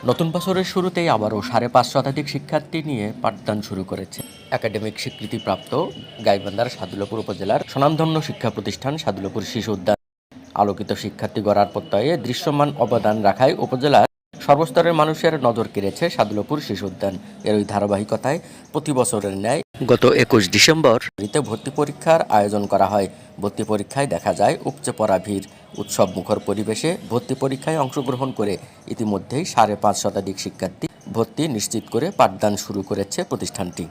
নতুন বছরের শুরুতেই আবারও ৫৫০ শতাধিক শিক্ষার্থী নিয়ে পাঠদান শুরু করেছে একাডেমিক স্বীকৃতিপ্রাপ্ত গাইবান্ধার সাদুল্যপুর উপজেলার স্বনামধন্য শিক্ষা প্রতিষ্ঠান সাদুল্যপুর শিশু উদ্যান। আলোকিত শিক্ষার্থী গড়ার প্রত্যয়ে দৃশ্যমান অবদান রাখায় উপজেলার সর্বস্তরের মানুষের নজর কেড়েছে সাদুল্যপুর শিশু উদ্যান। এর ওই ধারাবাহিকতায় প্রতি বছরের ন্যায় গত ২১ ডিসেম্বর ভর্তি পরীক্ষার আয়োজন করা হয়। ভর্তি পরীক্ষায় দেখা যায় উপচে পড়া ভিড়। উৎসব মুখর পরিবেশে ভর্তি পরীক্ষায় অংশগ্রহণ করে ইতিমধ্যেই ৫৫০ শতাধিক শিক্ষার্থী ভর্তি নিশ্চিত করে পাঠদান শুরু করেছে প্রতিষ্ঠানটি।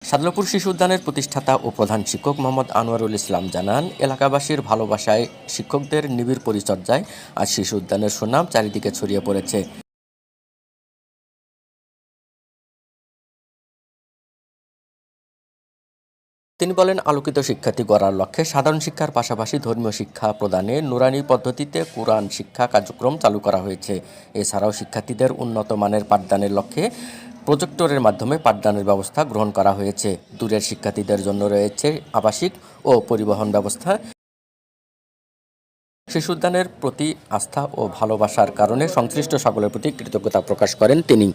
সাদুল্যপুর শিশু উদ্যানের প্রতিষ্ঠাতা ও প্রধান শিক্ষক মোহাম্মদ আনোয়ারুল ইসলাম জানান, এলাকাবাসীর ভালোবাসায় শিক্ষকদের নিবিড় পরিচর্যায় আজ শিশু উদ্যানের সুনাম চারিদিকে ছড়িয়ে পড়েছে। তিনি বলেন, আলোকিত শিক্ষার্থী গড়ার লক্ষ্যে সাধারণ শিক্ষার পাশাপাশি ধর্মীয় শিক্ষা প্রদানে নুরানি পদ্ধতিতে কোরআন শিক্ষা কার্যক্রম চালু করা হয়েছে। এছাড়াও শিক্ষার্থীদের উন্নত মানের পাঠদানের লক্ষ্যে প্রজেক্টরের মাধ্যমে পাঠদানের ব্যবস্থা গ্রহণ করা হয়েছে। দূরের শিক্ষার্থীদের জন্য রয়েছে আবাসিক ও পরিবহন ব্যবস্থা। শিশু উদ্যানের প্রতি আস্থা ও ভালোবাসার কারণে সংশ্লিষ্ট সকলের প্রতি কৃতজ্ঞতা প্রকাশ করেন তিনি।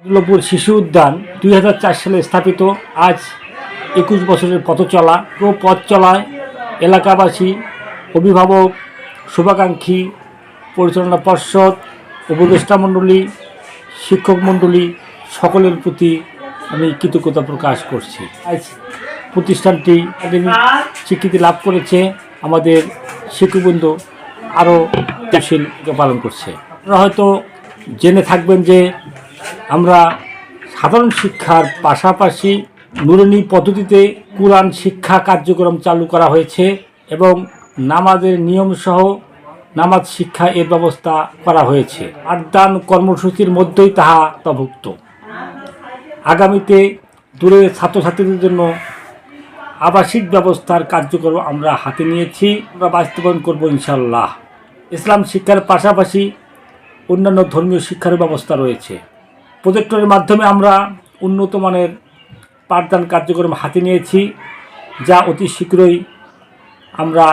সাদুল্যপুর শিশু উদ্যান ২০০৪ সালে স্থাপিত। আজ ২১ বছরের পথ চলা ও পথ চলায় এলাকাবাসী, অভিভাবক, শুভাকাঙ্ক্ষী, পরিচালনা পর্ষদ, উপদেষ্টা মণ্ডলী, শিক্ষক মণ্ডলী সকলের প্রতি আমি কৃতজ্ঞতা প্রকাশ করছি। আজ প্রতিষ্ঠানটি একাডেমিক স্বীকৃতি লাভ করেছে। আমাদের শিক্ষকবৃন্দ আরও দায়িত্বশীল পালন করছে। আপনারা হয়তো জেনে থাকবেন যে আমরা সাধারণ শিক্ষার পাশাপাশি নুরানি পদ্ধতিতে কোরআন শিক্ষা কার্যক্রম চালু করা হয়েছে এবং নামাজের নিয়মসহ নামাজ শিক্ষা এর ব্যবস্থা করা হয়েছে। পাঠদান কর্মসূচির মধ্যেই তাহা অন্তর্ভুক্ত। আগামীতে দূরের ছাত্রছাত্রীদের জন্য আবাসিক ব্যবস্থার কার্যক্রম আমরা হাতে নিয়েছি, আমরা বাস্তবায়ন করব ইনশাআল্লাহ। ইসলাম শিক্ষার পাশাপাশি অন্যান্য ধর্মীয় শিক্ষার ব্যবস্থা রয়েছে। প্রজেক্টরের মাধ্যমে আমরা উন্নত মানের পাঠদান কার্যক্রম হাতে নিয়েছি, যা অতি শীঘ্রই আমরা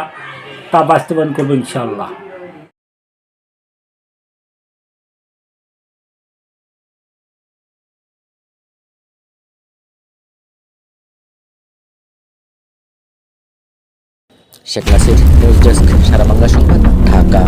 তা বাস্তবায়ন করব ইনশাআল্লাহ। শেখ নাসির, নিউজ ডেস্ক, সারা বাংলা সংবাদ, ঢাকা।